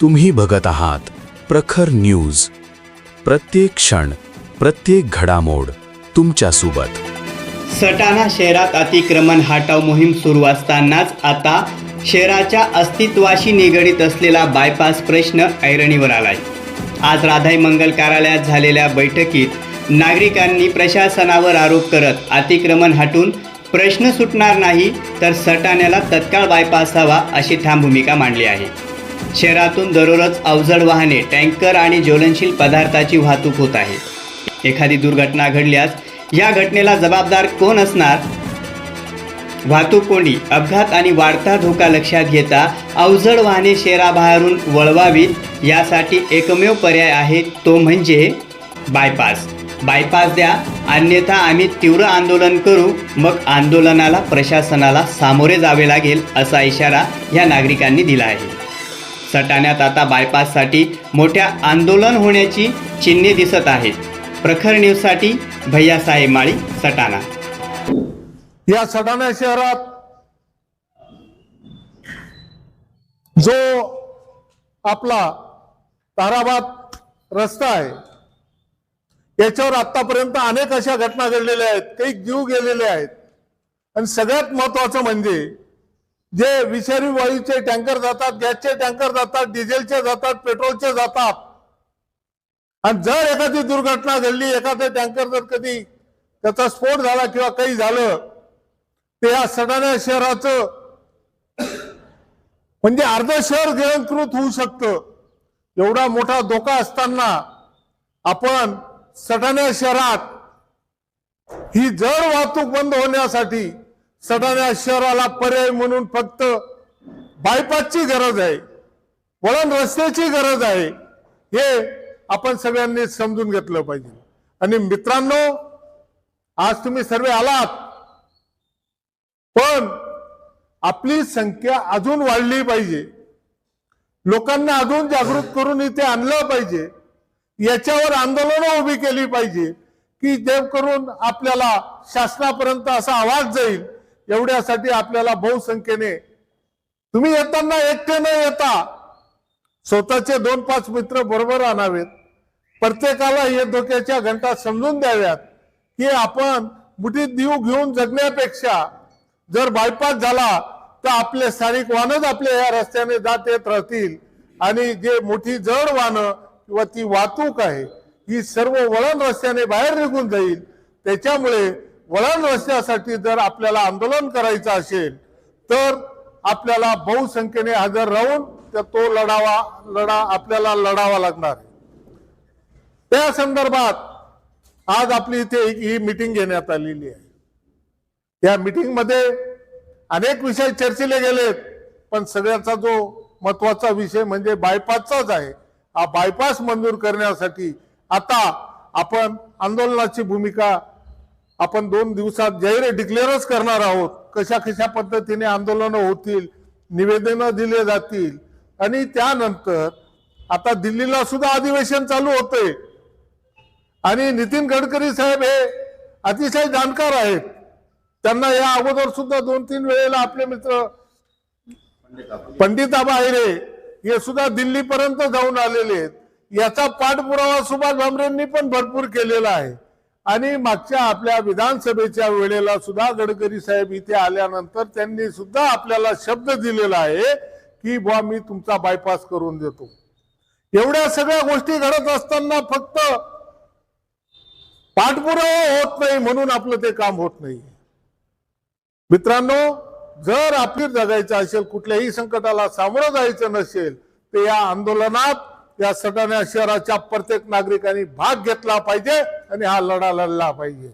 तुम्ही बघत आहात प्रखर न्यूज. प्रत्येक क्षण, प्रत्येक घडामोड तुमच्या सोबत. सटाणा शहरात अतिक्रमण हटाव मोहीम सुरू असतानाच आता शहराच्या अस्तित्वाशी निगडीत असलेला बायपास प्रश्न ऐरणीवर आलाय. आज राधाई मंगल कार्यालयात झालेल्या बैठकीत नागरिकांनी प्रशासनावर आरोप करत अतिक्रमण हटून प्रश्न सुटणार नाही तर सटाण्याला तत्काळ बायपास हवा अशी ठाम भूमिका मांडली आहे. शहरातून दररोज अवजड वाहने, टँकर आणि ज्वलनशील पदार्थाची वाहतूक होत आहे. एखादी दुर्घटना घडल्यास या घटनेला जबाबदार कोण असणार? वाहतूक कोंडी, अपघात आणि वाढता धोका लक्षात घेता अवजड वाहने शहराबाहेरून वळवावीत यासाठी एकमेव पर्याय आहे तो म्हणजे बायपास. बायपास द्या, अन्यथा आम्ही तीव्र आंदोलन करू. मग आंदोलनाला प्रशासनाला सामोरे जावे लागेल असा इशारा या नागरिकांनी दिला आहे. सटाण्यात आता बायपाससाठी मोठ्या आंदोलन होण्याची चिन्हे दिसत आहेत. प्रखर न्यूजसाठी भैयासाहेब माळी, सटाणा. या सटाणा शहरात जो आपला ताराबाद रस्ता आहे याच्यावर आतापर्यंत अनेक अशा घटना घडलेल्या आहेत, काही जीव गेलेले आहेत. आणि सगळ्यात महत्वाचं म्हणजे जे विषारी वायूचे टँकर जातात, गॅसचे टँकर जातात, डिझेलचे जातात, पेट्रोलचे जातात. आणि जर एखादी दुर्घटना घडली, एखादं टँकर जर कधी त्याचा स्फोट झाला किंवा काही झालं ते या सटाणा शहराचं म्हणजे अर्ध शहर गिळंकृत होऊ शकतं. एवढा मोठा धोका असताना आपण सटाणा शहरात ही जड वाहतूक बंद होण्यासाठी सटाणा शहराला पर्याय म्हणून फक्त बायपासची गरज आहे, वळण रस्त्याची गरज आहे. हे आपण सगळ्यांनी समजून घेतलं पाहिजे. आणि मित्रांनो, आज तुम्ही सर्व आलात, पण आपली संख्या अजून वाढली पाहिजे. लोकांना अजून जागृत करून इथे आणलं पाहिजे. याच्यावर आंदोलनं उभी केली पाहिजे की जेव करून आपल्याला शासनापर्यंत असा आवाज जाईल. एवढ्यासाठी आपल्याला बहुसंख्येने तुम्ही येताना एकटे न येता स्वतःचे 2-5 मित्र बरोबर आणावेत. प्रत्येकाला हे धोक्याच्या घंटा समजून द्याव्यात की आपण मुठीत जीव घेऊन जगण्यापेक्षा जर बायपास झाला तर आपले स्थानिक वाहनच आपल्या या रस्त्याने जात येत राहतील. आणि जे मोठी जड वाहनं किंवा ती वाहतूक आहे ही सर्व वळण रस्त्याने बाहेर निघून जाईल. त्याच्यामुळे वळण रस्त्यासाठी जर आपल्याला आंदोलन करायचं असेल तर आपल्याला बहुसंख्येने हजर राहून तो लढा आपल्याला लढावा लागणार. त्या संदर्भात आज आपली इथे ही मीटिंग घेण्यात आलेली आहे. या मीटिंग मध्ये अनेक विषय चर्चिले गेलेत, पण सगळ्याचा जो महत्वाचा विषय म्हणजे बायपासचाच आहे. हा बायपास मंजूर करण्यासाठी आता आपण आंदोलनाची भूमिका आपण 2 दिवसात जाहीर डिक्लेअरच करणार आहोत. कशा कशा पद्धतीने आंदोलनं होतील, निवेदनं दिले जातील. आणि त्यानंतर आता दिल्लीला सुद्धा अधिवेशन चालू होते आणि नितीन गडकरी साहेब हे अतिशय जाणकार आहेत. त्यांना या अगोदर सुद्धा 2-3 वेळेला आपले मित्र पंडित आबा आहिरे हे सुद्धा दिल्लीपर्यंत जाऊन आलेले आहेत. याचा पाठपुरावा सुभाष भामरेंनी पण भरपूर केलेला आहे. आणि मागच्या आपल्या विधानसभेच्या वेळेला सुद्धा गडकरी साहेब इथे आल्यानंतर त्यांनी सुद्धा आपल्याला शब्द दिलेला आहे की बुवा मी तुमचा बायपास करून देतो. एवढ्या सगळ्या गोष्टी घडत असताना फक्त पाठपुरावा होत नाही म्हणून आपलं ते काम होत नाही. मित्रांनो, जर आपली जगायचं असेल, कुठल्याही संकटाला सामोरं जायचं नसेल तर या आंदोलनात या सटाणा शहराच्या प्रत्येक नागरिकांनी भाग घेतला पाहिजे आणि हा लढा लढला पाहिजे.